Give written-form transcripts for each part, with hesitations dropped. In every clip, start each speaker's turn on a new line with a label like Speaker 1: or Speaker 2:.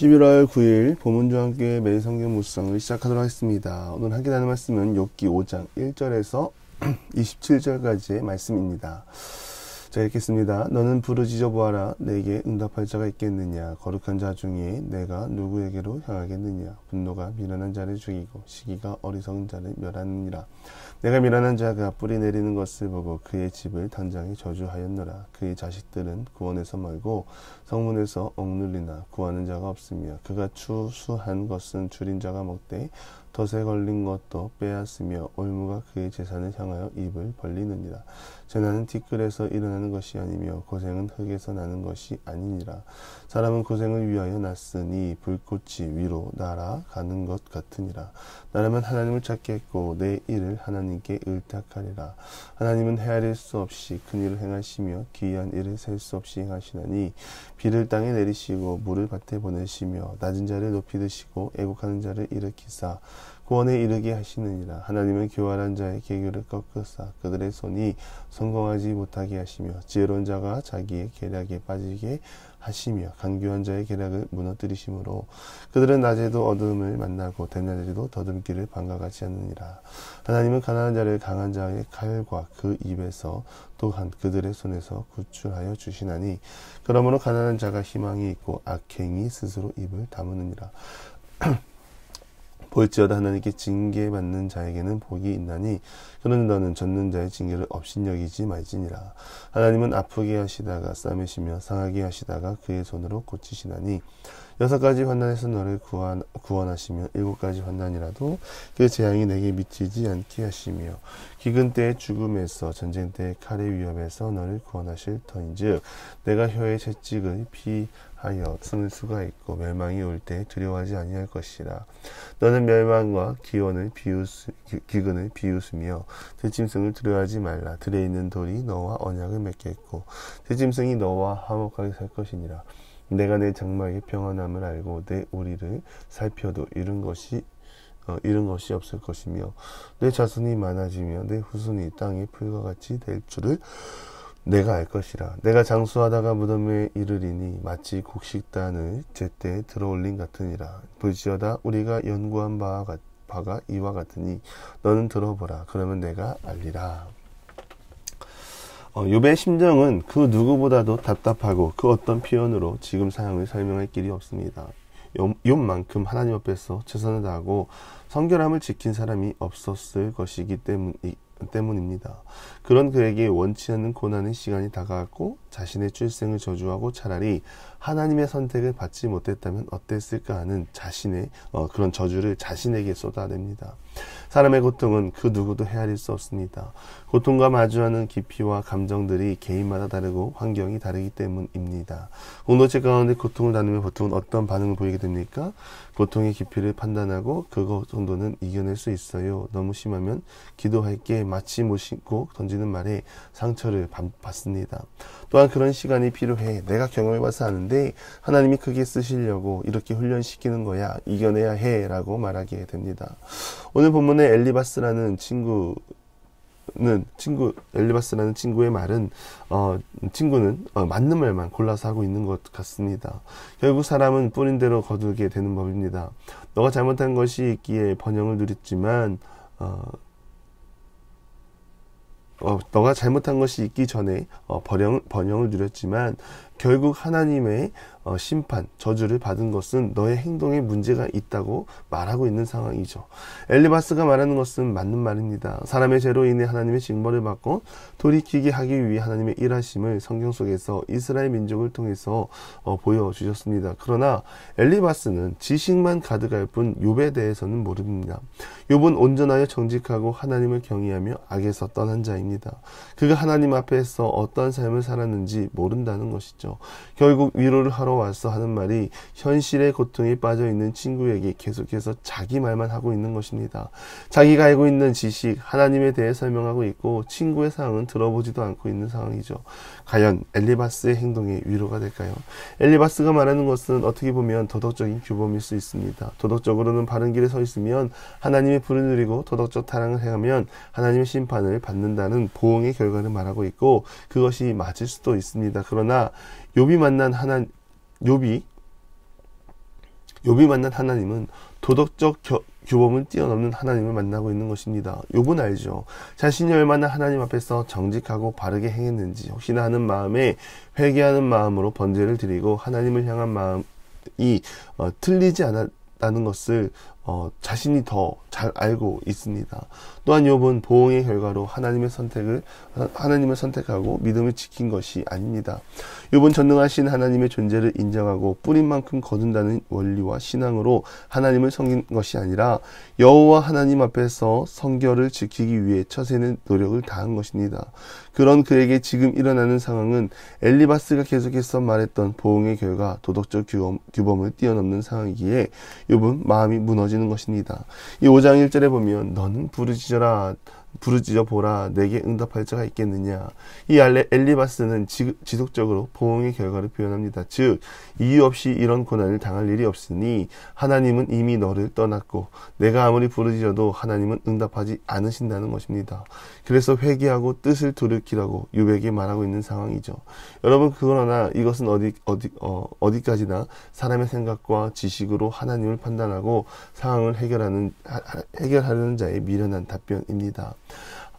Speaker 1: 11월 9일 보문주와 함께 매일 성경 묵상을 시작하도록 하겠습니다. 오늘 함께 나눌 말씀은 욥기 5장 1절에서 27절까지의 말씀입니다. 자, 읽겠습니다. 너는 부르짖어 보아라. 내게 응답할 자가 있겠느냐? 거룩한 자 중에 내가 누구에게로 향하겠느냐? 분노가 미련한 자를 죽이고 시기가 어리석은 자를 멸하느니라. 내가 미련한 자가 뿌리 내리는 것을 보고 그의 집을 당장에 저주하였노라. 그의 자식들은 구원에서 멀고 성문에서 억눌리나 구하는 자가 없으며 그가 추수한 것은 줄인 자가 먹되 덫에 걸린 것도 빼앗으며 올무가 그의 재산을 향하여 입을 벌리느니라. 재난은 티끌에서 일어나는 것이 아니며 고생은 흙에서 나는 것이 아니니라. 사람은 고생을 위하여 났으니 불꽃이 위로 날아가는 것 같으니라. 나라면 하나님을 찾겠고 내 일을 하나님께 의탁하리라. 하나님은 헤아릴 수 없이 큰 일을 행하시며 기이한 일을 셀 수 없이 행하시나니 비를 땅에 내리시고 물을 밭에 보내시며 낮은 자를 높이 드시고 애국하는 자를 일으키사 구원에 이르게 하시느니라. 하나님은 교활한 자의 계교를 꺾으사 그들의 손이 성공하지 못하게 하시며 지혜로운 자가 자기의 계략에 빠지게 하시며 간교한 자의 계략을 무너뜨리심으로 그들은 낮에도 어둠을 만나고 대낮에도 더듬기를 방가같이 하느니라. 하나님은 가난한 자를 강한 자의 칼과 그 입에서 또한 그들의 손에서 구출하여 주시나니 그러므로 가난한 자가 희망이 있고 악행이 스스로 입을 다무느니라. 볼지어다 하나님께 징계받는 자에게는 복이 있나니 그러나 너는 젖는 자의 징계를 업신여기지 말지니라. 하나님은 아프게 하시다가 싸매시며 상하게 하시다가 그의 손으로 고치시나니 6가지 환난에서 너를 구원하시며 7가지 환난이라도 그 재앙이 내게 미치지 않게 하시며 기근 때의 죽음에서 전쟁 때의 칼의 위협에서 너를 구원하실 터인즉 내가 혀의 채찍을 피하여 숨을 수가 있고 멸망이 올 때 두려워하지 아니할 것이라. 너는 멸망과 기근을 비웃으며 들짐승을 두려워하지 말라. 들에 있는 돌이 너와 언약을 맺겠고 들짐승이 너와 화목하게 살 것이니라. 내가 내 장막의 평안함을 알고 내 우리를 살펴도 잃은 것이 없을 것이며 내 자손이 많아지며 내 후손이 땅의 풀과 같이 될 줄을 내가 알 것이라. 내가 장수하다가 무덤에 이르리니 마치 곡식단을 제때에 들어올린 같으니라. 볼지어다 우리가 연구한 바가 이와 같으니 너는 들어보라. 그러면 내가 알리라. 욥의 심정은 그 누구보다도 답답하고 그 어떤 표현으로 지금 상황을 설명할 길이 없습니다. 욥만큼 하나님 앞에서 최선을 다하고 성결함을 지킨 사람이 없었을 것이기 때문입니다. 그런 그에게 원치 않는 고난의 시간이 다가왔고 자신의 출생을 저주하고 차라리 하나님의 선택을 받지 못했다면 어땠을까 하는 자신의 그런 저주를 자신에게 쏟아냅니다. 사람의 고통은 그 누구도 헤아릴 수 없습니다. 고통과 마주하는 깊이와 감정들이 개인마다 다르고 환경이 다르기 때문입니다. 공동체 가운데 고통을 나누면 보통은 어떤 반응을 보이게 됩니까? 고통의 깊이를 판단하고 그것 정도는 이겨낼 수 있어요. 너무 심하면 기도할게 마치 못 신고 던지는 말에 상처를 받습니다. 또한 그런 시간이 필요해. 내가 경험해봐서 아는데 하나님이 크게 쓰시려고 이렇게 훈련시키는 거야. 이겨내야 해 라고 말하게 됩니다. 오늘 본문의 엘리바스라는 친구의 말은 친구는 맞는 말만 골라서 하고 있는 것 같습니다. 결국 사람은 뿌린 대로 거두게 되는 법입니다. 너가 잘못한 것이 있기에 번영을 누렸지만 너가 잘못한 것이 있기 전에 번영을 누렸지만 결국 하나님의 심판, 저주를 받은 것은 너의 행동에 문제가 있다고 말하고 있는 상황이죠. 엘리바스가 말하는 것은 맞는 말입니다. 사람의 죄로 인해 하나님의 징벌을 받고 돌이키게 하기 위해 하나님의 일하심을 성경 속에서 이스라엘 민족을 통해서 보여주셨습니다. 그러나 엘리바스는 지식만 가득할 뿐 욥에 대해서는 모릅니다. 욥은 온전하여 정직하고 하나님을 경외하며 악에서 떠난 자입니다. 그가 하나님 앞에서 어떤 삶을 살았는지 모른다는 것이죠. 결국 위로를 하러 와서 하는 말이 현실의 고통에 빠져있는 친구에게 계속해서 자기 말만 하고 있는 것입니다. 자기가 알고 있는 지식, 하나님에 대해 설명하고 있고 친구의 상황은 들어보지도 않고 있는 상황이죠. 과연 엘리바스의 행동에 위로가 될까요? 엘리바스가 말하는 것은 어떻게 보면 도덕적인 규범일 수 있습니다. 도덕적으로는 바른 길에 서 있으면 하나님의 불을 누리고 도덕적 타락을 행하면 하나님의 심판을 받는다는 보응의 결과를 말하고 있고 그것이 맞을 수도 있습니다. 그러나 욥이 욥이 만난 하나님은 도덕적 규범을 뛰어넘는 하나님을 만나고 있는 것입니다. 욥은 알죠. 자신이 얼마나 하나님 앞에서 정직하고 바르게 행했는지 혹시나 하는 마음에 회개하는 마음으로 번제를 드리고 하나님을 향한 마음이 틀리지 않았다는 것을 자신이 더 잘 알고 있습니다. 또한 욥은 보응의 결과로 하나님을 선택하고 믿음을 지킨 것이 아닙니다. 욥은 전능하신 하나님의 존재를 인정하고 뿌린 만큼 거둔다는 원리와 신앙으로 하나님을 섬긴 것이 아니라 여호와 하나님 앞에서 성결을 지키기 위해 처세는 노력을 다한 것입니다. 그런 그에게 지금 일어나는 상황은 엘리바스가 계속해서 말했던 보응의 결과 도덕적 규범을 뛰어넘는 상황이기에 욥은 마음이 무너지는 것입니다. 이 5장 1절에 보면 너는 부르짖어 보라 내게 응답할 자가 있겠느냐. 이 엘리바스는 지속적으로 보응의 결과를 표현합니다. 즉 이유 없이 이런 고난을 당할 일이 없으니 하나님은 이미 너를 떠났고 내가 아무리 부르짖어도 하나님은 응답하지 않으신다는 것입니다. 그래서 회개하고 뜻을 돌이키라고 욥에게 말하고 있는 상황이죠. 여러분, 그러나 이것은 어디까지나 사람의 생각과 지식으로 하나님을 판단하고 상황을 해결하려는 자의 미련한 답변입니다.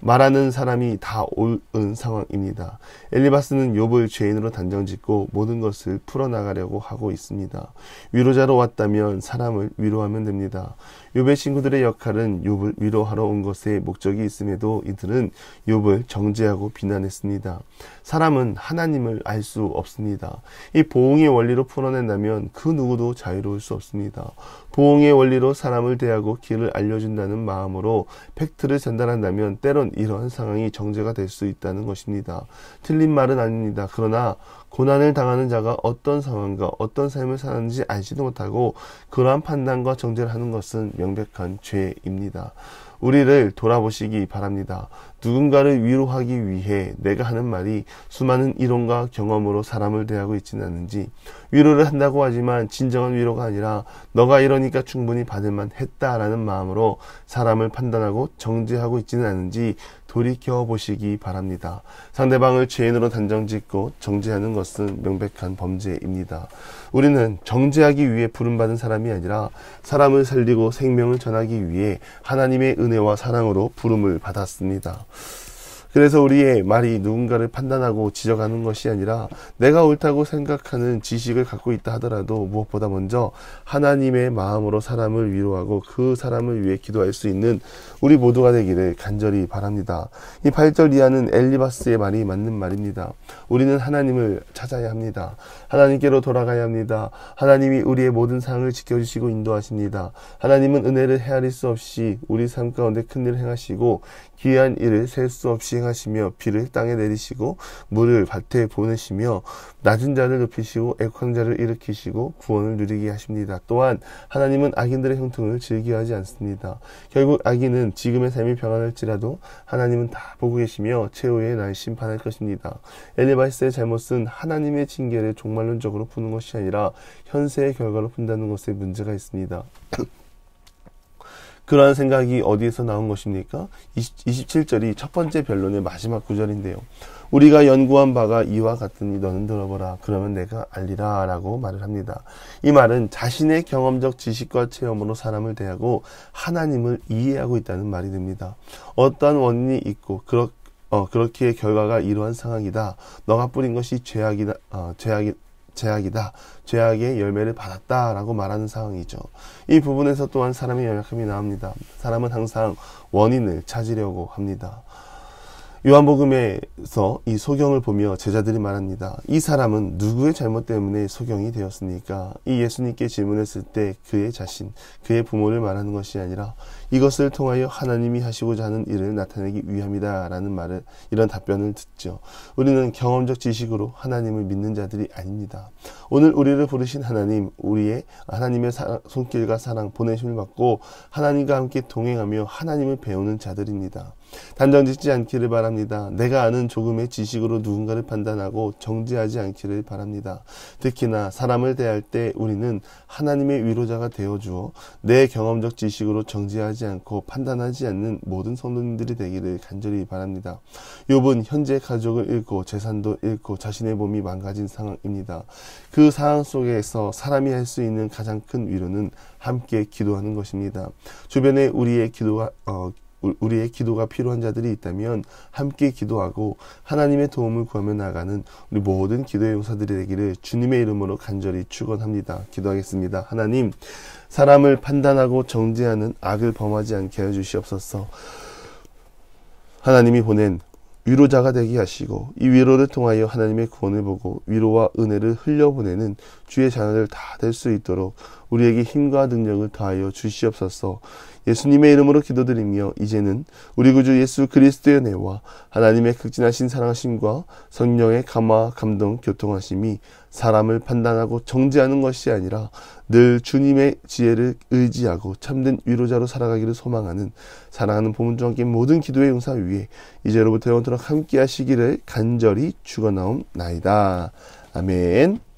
Speaker 1: 말하는 사람이 다 옳은 상황입니다. 엘리바스는 욥을 죄인으로 단정짓고 모든 것을 풀어나가려고 하고 있습니다. 위로자로 왔다면 사람을 위로하면 됩니다. 욥의 친구들의 역할은 욥을 위로하러 온 것에 목적이 있음에도 이들은 욥을 정죄하고 비난했습니다. 사람은 하나님을 알 수 없습니다. 이 보응의 원리로 풀어낸다면 그 누구도 자유로울 수 없습니다. 보응의 원리로 사람을 대하고 길을 알려준다는 마음으로 팩트를 전달한다면 때론 이러한 상황이 정죄가 될 수 있다는 것입니다. 틀린 말은 아닙니다. 그러나 고난을 당하는 자가 어떤 상황과 어떤 삶을 사는지 알지도 못하고 그러한 판단과 정죄를 하는 것은 명백한 죄입니다. 우리를 돌아보시기 바랍니다. 누군가를 위로하기 위해 내가 하는 말이 수많은 이론과 경험으로 사람을 대하고 있지는 않은지, 위로를 한다고 하지만 진정한 위로가 아니라 너가 이러니까 충분히 받을만 했다라는 마음으로 사람을 판단하고 정죄하고 있지는 않은지 돌이켜 보시기 바랍니다. 상대방을 죄인으로 단정짓고 정죄하는 것은 명백한 범죄입니다. 우리는 정죄하기 위해 부름받은 사람이 아니라 사람을 살리고 생명을 전하기 위해 하나님의 은혜와 사랑으로 부름을 받았습니다. 그래서 우리의 말이 누군가를 판단하고 지적하는 것이 아니라 내가 옳다고 생각하는 지식을 갖고 있다 하더라도 무엇보다 먼저 하나님의 마음으로 사람을 위로하고 그 사람을 위해 기도할 수 있는 우리 모두가 되기를 간절히 바랍니다. 이 8절 이하는 엘리바스의 말이 맞는 말입니다. 우리는 하나님을 찾아야 합니다. 하나님께로 돌아가야 합니다. 하나님이 우리의 모든 상황을 지켜주시고 인도하십니다. 하나님은 은혜를 헤아릴 수 없이 우리 삶 가운데 큰일을 행하시고 기이한 일을 셀 수 없이 행하시며 비를 땅에 내리시고 물을 밭에 보내시며 낮은 자를 높이시고 액황자를 일으키시고 구원을 누리게 하십니다. 또한 하나님은 악인들의 형통을 즐겨하지 않습니다. 결국 악인은 지금의 삶이 평안할지라도 하나님은 다 보고 계시며 최후의 날 심판할 것입니다. 엘리바스의 잘못은 하나님의 징계를 종말론적으로 푸는 것이 아니라 현세의 결과로 푼다는 것에 문제가 있습니다. 그러한 생각이 어디에서 나온 것입니까? 27절이 첫 번째 변론의 마지막 구절인데요. 우리가 연구한 바가 이와 같으니 너는 들어보라. 그러면 내가 알리라 라고 말을 합니다. 이 말은 자신의 경험적 지식과 체험으로 사람을 대하고 하나님을 이해하고 있다는 말이 됩니다. 어떠한 원인이 있고 그렇기에 결과가 이러한 상황이다. 너가 뿌린 것이 죄악의 열매를 받았다라고 말하는 상황이죠. 이 부분에서 또한 사람의 연약함이 나옵니다. 사람은 항상 원인을 찾으려고 합니다. 요한복음에서 이 소경을 보며 제자들이 말합니다. 이 사람은 누구의 잘못 때문에 소경이 되었습니까? 이 예수님께 질문했을 때 그의 자신, 그의 부모를 말하는 것이 아니라 이것을 통하여 하나님이 하시고자 하는 일을 나타내기 위함이다 라는 말을, 이런 답변을 듣죠. 우리는 경험적 지식으로 하나님을 믿는 자들이 아닙니다. 오늘 우리를 부르신 하나님, 하나님의 손길과 사랑, 보내심을 받고 하나님과 함께 동행하며 하나님을 배우는 자들입니다. 단정짓지 않기를 바랍니다. 내가 아는 조금의 지식으로 누군가를 판단하고 정죄하지 않기를 바랍니다. 특히나 사람을 대할 때 우리는 하나님의 위로자가 되어주어 내 경험적 지식으로 정죄하지 않고 판단하지 않는 모든 성도님들이 되기를 간절히 바랍니다. 욥은 현재 가족을 잃고 재산도 잃고 자신의 몸이 망가진 상황입니다. 그 상황 속에서 사람이 할 수 있는 가장 큰 위로는 함께 기도하는 것입니다. 주변에 우리의 기도가 필요한 자들이 있다면 함께 기도하고 하나님의 도움을 구하며 나가는 우리 모든 기도의 용사들이 되기를 주님의 이름으로 간절히 축원합니다. 기도하겠습니다. 하나님, 사람을 판단하고 정죄하는 악을 범하지 않게 해주시옵소서. 하나님이 보낸 위로자가 되게 하시고 이 위로를 통하여 하나님의 구원을 보고 위로와 은혜를 흘려보내는 주의 자녀들 다 될 수 있도록 우리에게 힘과 능력을 더하여 주시옵소서. 예수님의 이름으로 기도드리며 이제는 우리 구주 예수 그리스도의 은혜와 하나님의 극진하신 사랑하심과 성령의 감화 감동 교통하심이 사람을 판단하고 정죄하는 것이 아니라 늘 주님의 지혜를 의지하고 참된 위로자로 살아가기를 소망하는 사랑하는 보문주와 함께 모든 기도의 용사 위에 이제로부터 영원토록 함께 하시기를 간절히 축원하옵나이다. 아멘.